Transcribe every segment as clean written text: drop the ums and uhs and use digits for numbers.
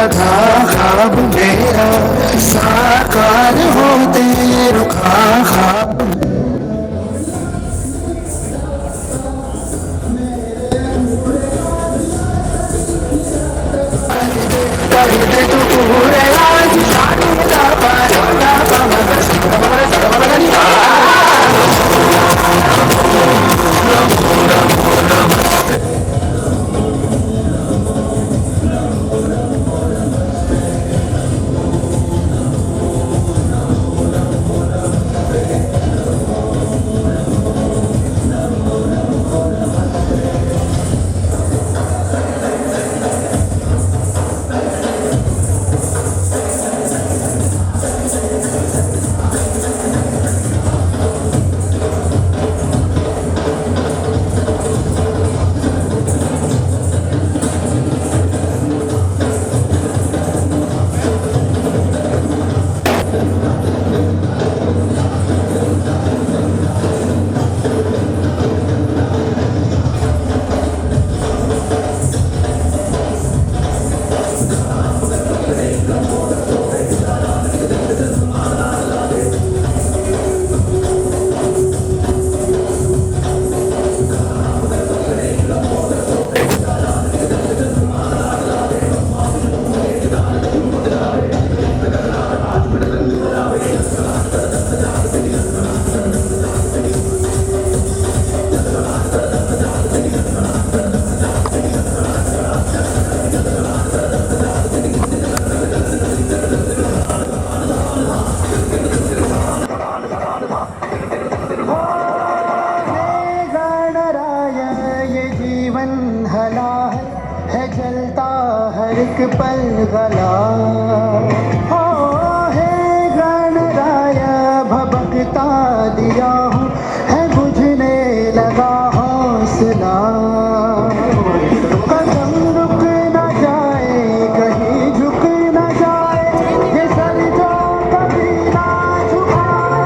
था ख्वाब मेरा, साकार होते रुका ख्वाब। है जलता हर एक पल गला, हो है गणराय भभकता दिया हूँ, है बुझने लगा हौसला। कदम रुक न जाए, कहीं झुक न जाए, ये सर जो कभी ना झुकाए।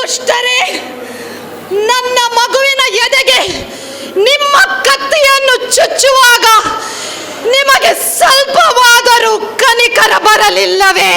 ದುಷ್ಟರೇ, ನನ್ನ ಮಗುವಿನ ಎದೆಗೆ ನಿಮ್ಮ ಕತ್ತಿಯನ್ನು ಚುಚ್ಚುವಾಗ ನಿಮಗೆ ಸ್ವಲ್ಪವಾದರೂ ಕನಿಕರ ಬರಲಿಲ್ಲವೇ?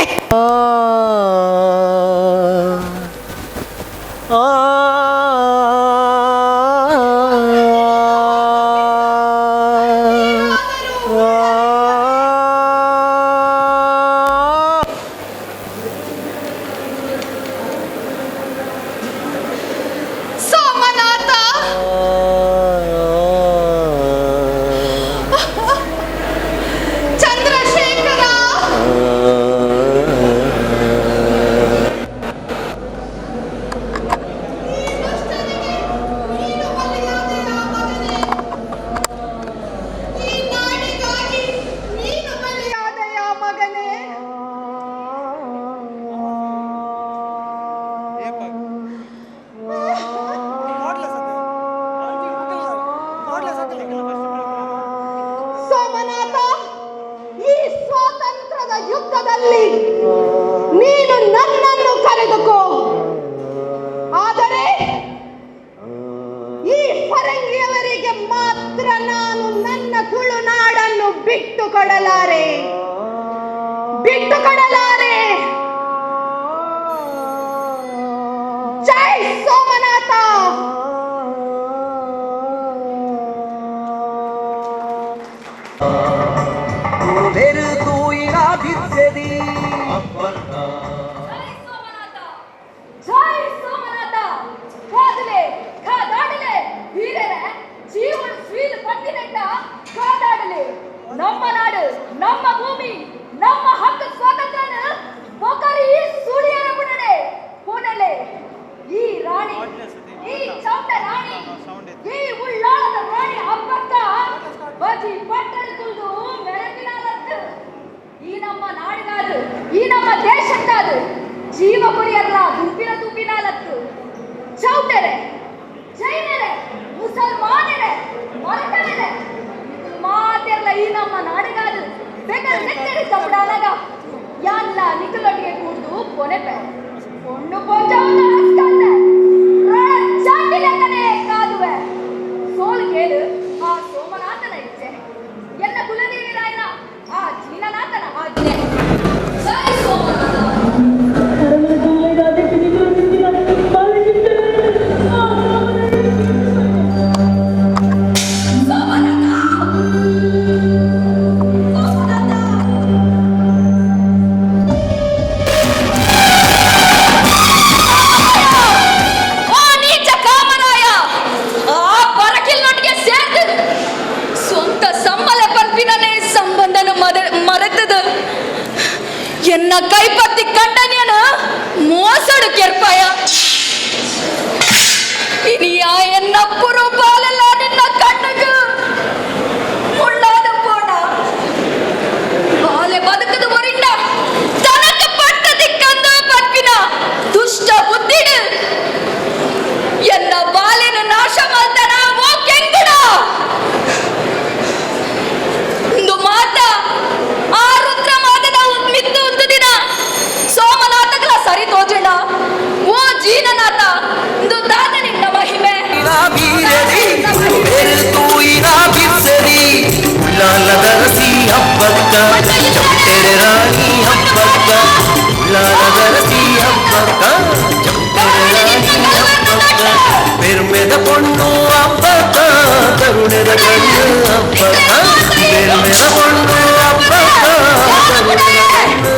ಯುದ್ಧದಲ್ಲಿ ನೀನು ನನ್ನನ್ನು ಕರೆದುಕೋ, ಆದರೆ ಈ ಫರಂಗಿಯವರಿಗೆ ಮಾತ್ರ ನಾನು ನನ್ನ ತುಳುನಾಡನ್ನು ಬಿಟ್ಟುಕೊಡಲಾರೆ. ಜೈ ಸೋಮನಾಥ. ನಮ್ಮ ನಾಡು, ನಮ್ಮ ಭೂಮಿ, ನಮ್ಮ ಹಕ್ಕು ಸ್ವಾತಂತ್ರ್ಯ ಪೋಕರಿ ಈ ಸುಳಿಯರ ಕೂಡಲೇ ಈ ರಾಣಿ, ಈ ಚೌಟ ರಾಣಿ, ಈ ಉಳ್ಳಾಳದ ರಾಣಿ ಹಬ್ಬಕ್ಕ ಬಜಿ ಪಟ್ಟಣ ತುಳಿದು ಮೆರಗಿನಾಲತ್ತು. ಈ ನಮ್ಮ ನಾಡಿನಾದು, ಈ ನಮ್ಮ ದೇಶಕ್ಕಾದು ಜೀವ ಕೊರಿಯಲ್ಲ ದುಂಬಿನಾಲತ್ತು. ಚೌಟರೆ, ಜೈನರೆ, ಮುಸಲ್ಮಾನರೆ, ಮರಕರೆ ಮಾತೆಲ್ಲ ಈ ನಮ್ಮ ನಾಡಿಗಾದು ಬೇಕಾದ್ರೆ ನೆಟ್ಟಡಿ ತಪ್ಪಡಾದಾಗ ಯಾನ್ಲ ನಿಖಲೊಟ್ಟಿಗೆ ಕೂಡ್ದು ಕೊನೆಪೆ ಒಂದು ಕೊಂಚವನ್ನು ಅಷ್ಟಂದೆ ಚಾಟಿ ಲೆಕ್ಕನೆ ಕಾದುವೆ. ಸೋಲು ಕೇಳು ಆ ಸೋಮನಾಥನ ಇಚ್ಛೆ, ಎಲ್ಲ ಕುಲದೇವಿ ರಾಯನ ಆ ಜೀನನಾಥನ ಆಜ್ಞೆ. ಜೈ ಸೋಮನಾಥ. ಎನ್ನ ಕೈಪತ್ತಿ ಕಂಡನೇನ ಮೋಸಡು ಕೆರ್ಪಾಯ ಇನಿಯ ಎನ್ನ ಪುರು ಬಾಲೆಲ್ಲ ನಿನ್ನ ಕಣ್ಣಗ ಮುಳ್ಳಾದ ಪೋಣ ಬಾಲೆ ಬದುಕದು ಒರಿಂಡ ತನಕ ಪಟ್ಟ ದಿಕ್ಕಂದ ಪನ್ಪಿನ ದುಷ್ಟ ಬುದ್ಧಿಡು ಎನ್ನ ಬಾಲೆನ ನಾಶ ಮಾಡ್ತಾನ ಓ ಕೆಂಗುಡ. ಒಂದು ಮಾತ ಆ ರುದ್ರ ಮಾತದ ಮಿತ್ತು ಒಂದು ದಿನ ಸೋಮನಾಥಗಳ ಸರಿ ತೋಜಣ ಓ ಜೀನನಾಥ ಒಂದು ದಾನ ನಿನ್ನ ಮಹಿಮೆ ಬೆರ್ಮೆದ ಪೊಣ್ಣು ಹಬ್ಬಕ್ಕ ಕರುಣೆದ ಕಣ್ಣು ಹಬ್ಬಕ್ಕ ಬೆರ್ಮೆದ ಪೊಣ್ಣು ಹಬ್ಬಕ್ಕ ಕರುಣೆದ ಕಣ್ಣು.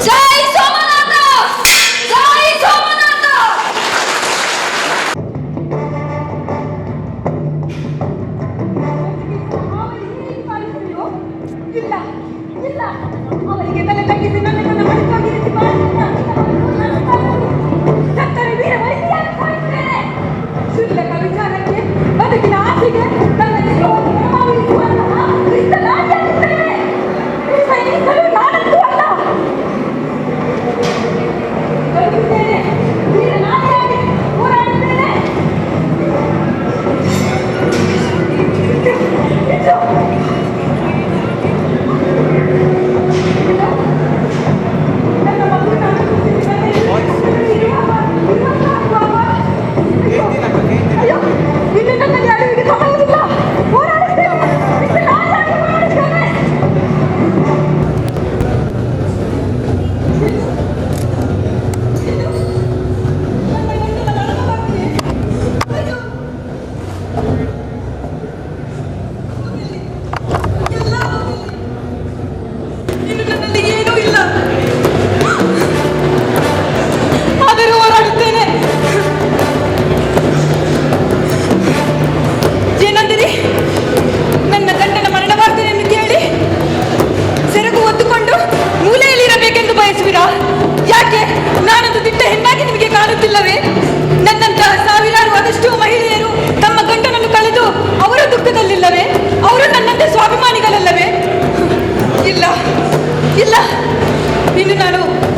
ಜೈ ಸೋಮನಾಥ, ಜೈ ಸೋಮನಾಥ. ಇಲ್ಲ ಇಲ್ಲ, ಅವರಿಗೆ ತಲೆ ತಗ್ಗಿಸಿ ನನ್ನನ್ನು ಮಡಿಕೊಂಡಿರಿಸಿ ಸತ್ತರೆ ವೀರ ವೈದ್ಯರಾಗಿ ಸಾಯುತ್ತೇನೆ. ಶುದ್ಧಕ ವಿಚಾರಕ್ಕೆ ಬದುಕಿನ ಆಸೆಗೆ ನನ್ನ ಜೀವವನ್ನು ಪ್ರಭಾವಿಸುವಂತಹ ಕ್ರಿಸ್ತನಾಗಿರುತ್ತೇನೆ. ಸೈನಿಕರು ನಾನಂತೂ ಅಲ್ಲ. ಬದುಕುತ್ತೇನೆ, ವೀರನಾಗಿಯಾಗಿ ಹೋರಾಡುತ್ತೇನೆ. ನನ್ನ ಮಗು ನಾನು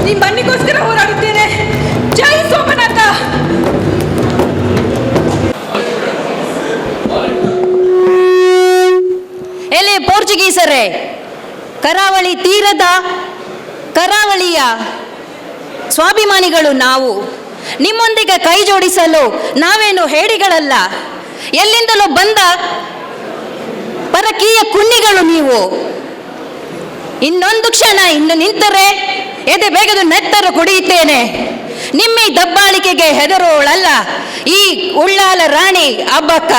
ಈ ಮಣ್ಣಿಗೋಸ್ಕರ ಹೋರಾಡುತ್ತೇನೆ. ಜೈ ಸೋಮನಾಥ. ಎಲೆ ಪೋರ್ಚುಗೀಸರೇ, ಕರಾವಳಿಯ ಸ್ವಾಭಿಮಾನಿಗಳು ನಾವು. ನಿಮ್ಮೊಂದಿಗೆ ಕೈ ಜೋಡಿಸಲು ನಾವೇನು ಹೇಡಿಗಳಲ್ಲ. ಎಲ್ಲಿಂದಲೂ ಬಂದ ಪರಕೀಯ ಕುನ್ನಿಗಳು ನೀವು. ಇನ್ನೊಂದು ಕ್ಷಣ ಇನ್ನು ನಿಂತರೆ ಎದೆ ಬೇಗದು ನೆತ್ತರು ಕುಡಿಯುತ್ತೇನೆ. ನಿಮ್ಮ ಈ ದಬ್ಬಾಳಿಕೆಗೆ ಹೆದರೋಳಲ್ಲ ಈ ಉಳ್ಳಾಲ ರಾಣಿ ಅಬ್ಬಕ್ಕ.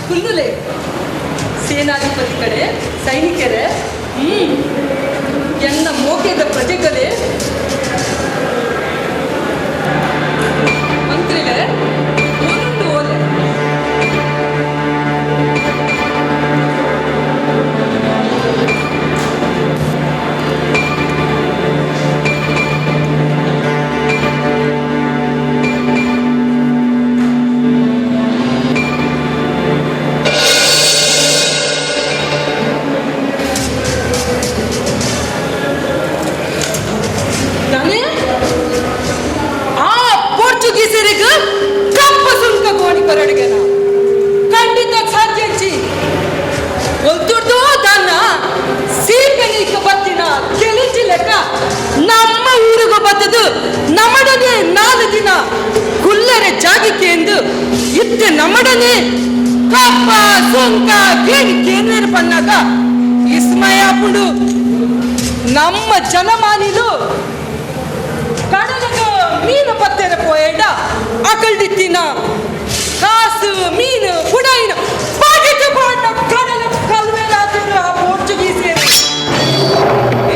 ಕುಲ್ಲುಲೆ ಸೇನಾಧಿಪತಿ ಕಡೆ ಸೈನಿಕರೇ, ಎನ್ನ ಮೋಕೆದ ಪ್ರಜೆಗಳೇ, ಮಂತ್ರಿಗಳೇ, ಒಂದು ಓಲೆ. ಕಪ್ಪ ಸುಂಕ ಗೋಣಿ ಬರಡಿಗೆನ ಖಂಡಿತ ಸಾಧ್ಯ. ಒಲ್ದುಡ್ದು ದನ್ನ ಸೀಪೆನೀಕ ಬತ್ತಿನ ಕೆಲಿಂಜಿ ಲೆಕ್ಕ ನಮ್ಮ ಊರಿಗೂ ಬತ್ತದು ನಮ್ಮಡನೆ 4 ದಿನ ಕುಲ್ಲರೆ ಜಾಗಿಕೆ ಎಂದು ಇತ್ತೆ ನಮ್ಮಡನೆ ಕಪ್ಪ ಸುಂಕ ಗೇಣಿ ಕೇಂದ್ರ ಪನ್ನಾಗ ಇಸ್ಮಯ ಪುಂಡು ನಮ್ಮ ಜನಮಾನಿಲು ಕಡಲಗ ಮೀನು ಪತ್ತೆರ ಪೋಯಡ ಅಕಲ್ದಿತ್ತಿನ ಕಾಸು ಮೀನು ಪುಡಾಯಿನ ಬಾಗಿಟ್ಟು ಬಾಂಡ ಕಡಲ ಕಲ್ವೆಲಾತಿನ ಪೋರ್ಚುಗೀಸರು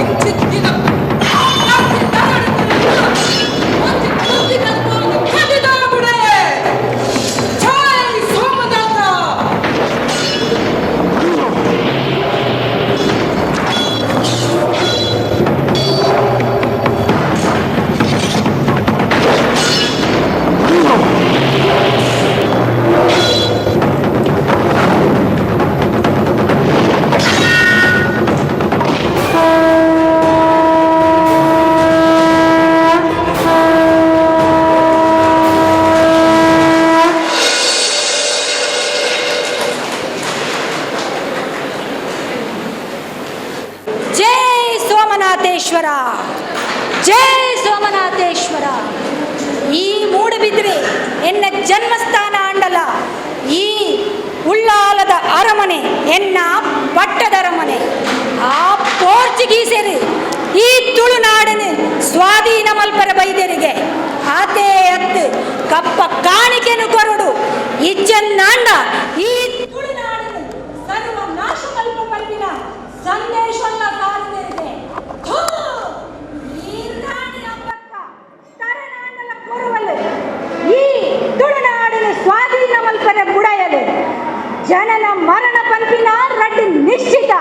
ಎಂಚಿತ್ತಿನ ಜೈ ಸೋಮನಾಥ. ಸೋಮನಾಥೇಶ್ವರ, ಜೈ ಸೋಮನಾಥೇಶ್ವರ. ಈ ಮೂಡುಬಿದ್ರೆ ಎನ್ನ ಜನ್ಮಸ್ಥಾನ ಅಂಡಲ. ಈ ಉಳ್ಳಾಲದ ಅರಮನೆ ಎನ್ನ ಪಟ್ಟದ ಅರಮನೆ. ಆ ಪೋರ್ಚುಗೀಸರು ಈ ತುಳುನಾಡನ್ನು ಸ್ವಾಧೀನ ಮಲ್ಪರ ಬೈದರಿಗೆ ಆತೇ ಅತ್ತು ಕಪ್ಪ ಕಾಣಿಕೆನು ಕೊರಡು ಇಜ್ಜನ್ನಾಂಡ ಈ ತುಳುನಾಡನ್ನು ಸರ್ವ ನಾಶ ಮಲ್ಪ ಪಲ್ಪಿನ ಸಂದೇಶವನ್ನ ಸಾರಿದರಿಗೆ. ಈ ತುಳುನಾಡಿನ ಸ್ವಾಧೀನ ಮಲ್ಪರ ಗುಡಯಲು ಜನನ ಮರಣ ಪಂಪಿನ ರಡ್ಡು ನಿಶ್ಚಿತ.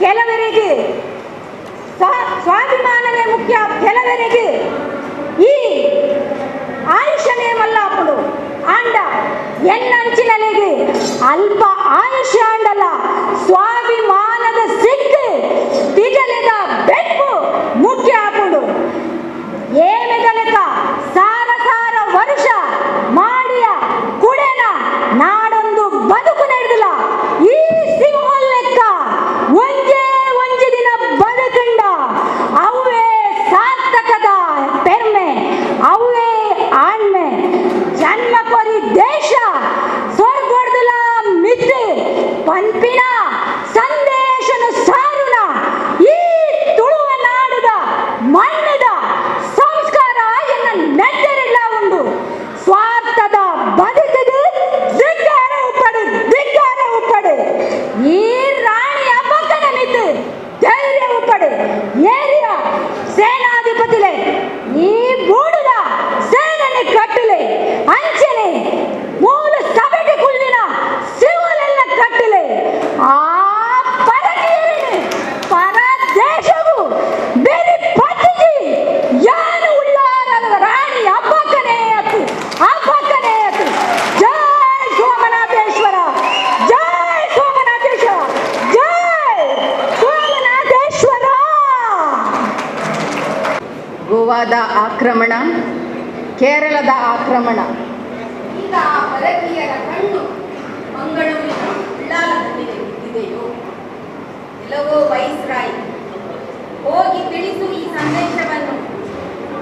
ಕೆಲವರಿಗೆ ಸ್ವಾಭಿಮಾನವೇ ಮುಖ್ಯ, ಕೆಲವರಿಗೆ ಈ ಆಯುಷ್ಯನೇ ಮಲ್ಲಾಪುಡು ಅಂಡ ಎನ್ನಂಚಿನಲೆಗೆ ಅಲ್ಪ ಆಯುಷ್ಯ ಅಂಡಲ ಸ್ವಾಭಿಮಾನದ ಸಿಕ್ಕು ತಿಜಲೆದ ಬೆಪ್ಪು ಮುಖ್ಯ ಆಪುಡು. ಏನೆದಲೆಕ ಸಾರ ಸಾರ ವರ್ಷ ಮಾಡಿಯ ಕುಡೆನ ನಾಡೊಂದು ಬದುಕು ನಡೆದಿಲ್ಲ. ಈ ಸಿಂಹಲ್ ಲೆಕ್ಕ ಒಂಜೇ ಒಂಜಿ ದಿನ ಬದುಕಂಡ ಅವೇ ಸಾರ್ಥಕದ ಪೆರ್ಮೆ, ಅವೇ ಆಣ್ಮೆ. ಜನ್ಮ ಕೊರಿ ದೇಶ ಸ್ವರ್ಗೊಡ್ದಲ ಮಿತ್ತು ಪಂಪಿನ ಹಬ್ಬಕ್ಕನೇ ಅತ್ತು, ಹಬ್ಬಕ್ಕನೇ ಅತ್ತು. ಜೈ ಸೋಮನಾಥೇಶ್ವರ, ಜೈ ಸೋಮನಾಥೇಶ್ವರ, ಜೈ ಸೋಮನಾಥೇಶ್ವರ. ಗೋವಾದ ಆಕ್ರಮಣ, ಕೇರಳದ ಆಕ್ರಮಣ. ಈಗ ಆ ಪರಕೀಯರ ಕಣ್ಣು ಮಂಗಳೂರಿನ ಉಳ್ಳಾಲದಲ್ಲಿ ಬಿದ್ದಿದೆಯೋ ಇಲ್ಲವೋ ವೈಸ್ರಾಯ್, ಹೋಗಿ ತಿಳಿಸು ಈ ಸಂದೇಶವನ್ನು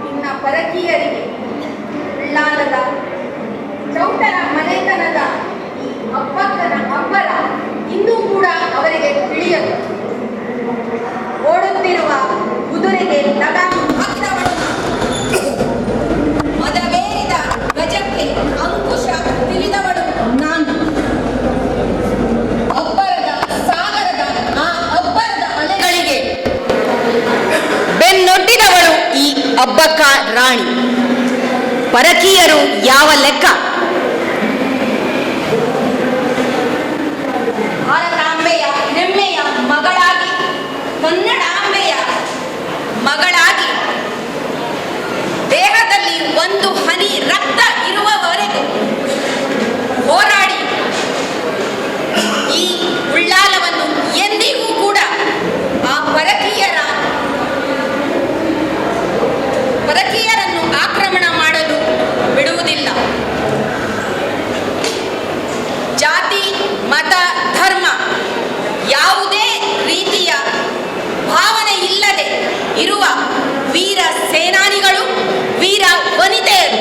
ನಿನ್ನ ಪರಕೀಯರಿಗೆ. ಉಳ್ಳಾಲದ ಚೌಟರ ಮನೆತನದ ಈ ಅಬ್ಬಕ್ಕನ ಅಬ್ಬರ ಇನ್ನೂ ಕೂಡ ಅವರಿಗೆ ತಿಳಿಯದು. ಓಡುತ್ತಿರುವ ಕುದುರೆಗೆ ಲಗಾಮು ಹಾಕಿದವಳು, ಮದವೇರಿದ ಗಜಕ್ಕೆ ಅಂಕುಶ ತಿಳಿದವಳು ನಾನು. ಅಬ್ಬರದ ಸಾಗರದ ಆ ಅಬ್ಬರದ ಅಲೆಗಳಿಗೆ ಬೆನ್ನೊಡ್ಡಿದವಳು ಈ ಅಬ್ಬಕ್ಕ ರಾಣಿ. ಪರಕೀಯರು ಯಾವ ಲೆಕ್ಕ? ಭಾರತಾಂಬೆಯ ಹೆಮ್ಮೆಯ ಮಗಳಾಗಿ, ಕನ್ನಡಾಂಬೆಯ ಮಗಳಾಗಿ, ದೇಹದಲ್ಲಿ ಒಂದು ಹನಿ ರಕ್ತ ಇರುವವರೆಗೂ ಹೋರಾಡಿ ಈ ಉಳ್ಳಾಲವನ್ನು ಎಂದಿಗೂ ಕೂಡ ಆ ಪರಕೀಯರನ್ನು ಆಕ್ರಮಣ ಮಾಡಲು ಬಿಡುವುದಿಲ್ಲ. ಜಾತಿ, ಮತ, ಧರ್ಮ ಯಾವುದೇ ರೀತಿಯ ಭಾವನೆ ಇಲ್ಲದೆ ಇರುವ ವೀರ ಸೇನಾನಿಗಳು, ವೀರ ವನಿತೆಯರು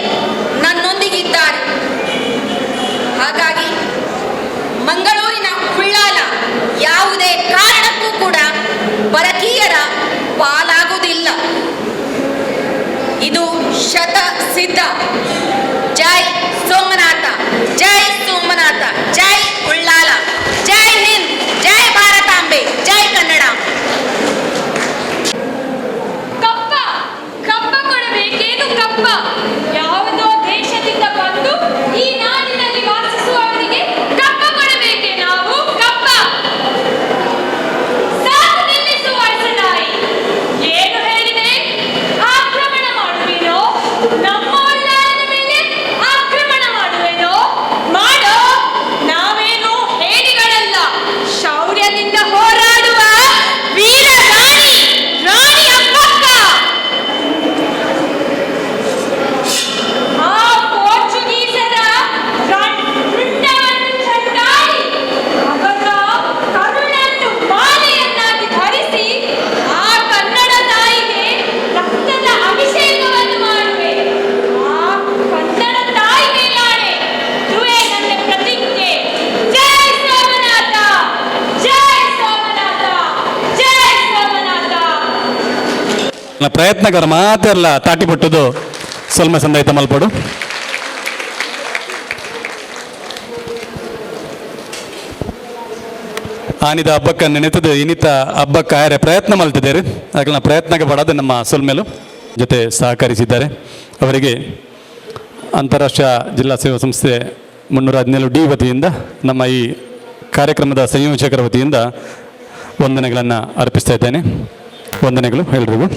ನನ್ನೊಂದಿಗಿದ್ದಾರೆ. ಹಾಗಾಗಿ ಮಂಗಳೂರಿನ ಉಳ್ಳಾಲ ಯಾವುದೇ ಕಾರಣಕ್ಕೂ ಕೂಡ ಪರಕೀಯರ ಪಾಲಾಗುವುದಿಲ್ಲ. ಇದು ಶತ ಸಿದ್ಧ. ಜೈ ಸೋಮನಾಥ, ಜೈ ಸೋಮನಾಥ, ಜೈ ಉಳ್ಳಾಲ, ಜೈ ಹಿಂದ್, ಜೈ ಭಾರತಾಂಬೆ, ಜೈ ಕನ್ನಡ. ಕಪ್ಪ ಕಪ್ಪ ಕೊಡಬೇಕೇನು ಕಪ್ಪ? ಯಾವುದೋ ದೇಶದಿಂದ ಬಂದು ಈ ನಾಡಿನಲ್ಲಿ ವಾಸಿಸುವವರಿಗೆ ಕಪ್ಪ ಕೊಡಬೇಕೆ ನಾವು? ಕಪ್ಪ ಸಾಕು ನಿಲ್ಲಿಸು ಅರಸನಾಯಿ. ಏನು ಹೇಳಿದೆ? ಆಕ್ರಮಣ ಮಾಡುವೇನೋ? ನಮ್ಮ ಉಳ್ಳಾಲದ ಮೇಲೆ ಆಕ್ರಮಣ ಮಾಡುವೇನೋ? ಮಾಡೋ. ನಾವೇನು ಹೇಡಿಗಳಲ್ಲ, ಶೌರ್ಯದಿಂದ ಹೋರಾಡುವ ವೀರ ರಾಣಿ, ರಾಣಿ ಅಬ್ಬಕ್ಕ. ಆ ಪೋರ್ಚುಗೀಸರ ರುಂಡವನ್ನು ಚಂಡಾಡಿ ಅವರ ಕರುಳನ್ನು ಮಾಲೆಯನ್ನಾಗಿ ಧರಿಸಿ ಆ ಕನ್ನಡ ತಾಯಿಗೆ ರಕ್ತದ ಅಭಿಷೇಕವನ್ನು ಮಾಡುವೆ. ಆ ಕನ್ನಡ ತಾಯಿ ಮೇಲಾಣೆ, ಇದುವೇ ನನ್ನ ಪ್ರತಿಜ್ಞೆ. ಜೈ ಸೋಮನಾಥ, ಜೈ ಸೋಮನಾಥ, ಜೈ ಸೋಮನಾಥ. ಪ್ರಯತ್ನಕರ ಮಾತೆಲ್ಲ ತಾಟಿಪಟ್ಟುದು ಸೊಲ್ಮ ಸಂದಾಯಿತ ಮಲ್ಪಡು. ಆನಿದ ಹಬ್ಬಕ್ಕ ನೆನೆತದು ಇನಿತ ಹಬ್ಬಕ್ಕ ಆಯರೆ ಪ್ರಯತ್ನ ಮಲ್ತಿದ್ದಾರೆ. ಅದಕ್ಕೆ ಪ್ರಯತ್ನಕ್ಕೆ ಪಡೋದು ನಮ್ಮ ಸೊಲ್ಮೇಲು ಜೊತೆ ಸಹಕರಿಸಿದ್ದಾರೆ. ಅವರಿಗೆ ಅಂತಾರಾಷ್ಟ್ರೀಯ ಜಿಲ್ಲಾ ಸೇವಾ ಸಂಸ್ಥೆ 317D ವತಿಯಿಂದ, ನಮ್ಮ ಈ ಕಾರ್ಯಕ್ರಮದ ಸಂಯೋಜಕರ ವತಿಯಿಂದ ವಂದನೆಗಳನ್ನು ಅರ್ಪಿಸ್ತಾ ಇದ್ದೇನೆ. ವಂದನೆಗಳು ಎಲ್ರಿಗೂ.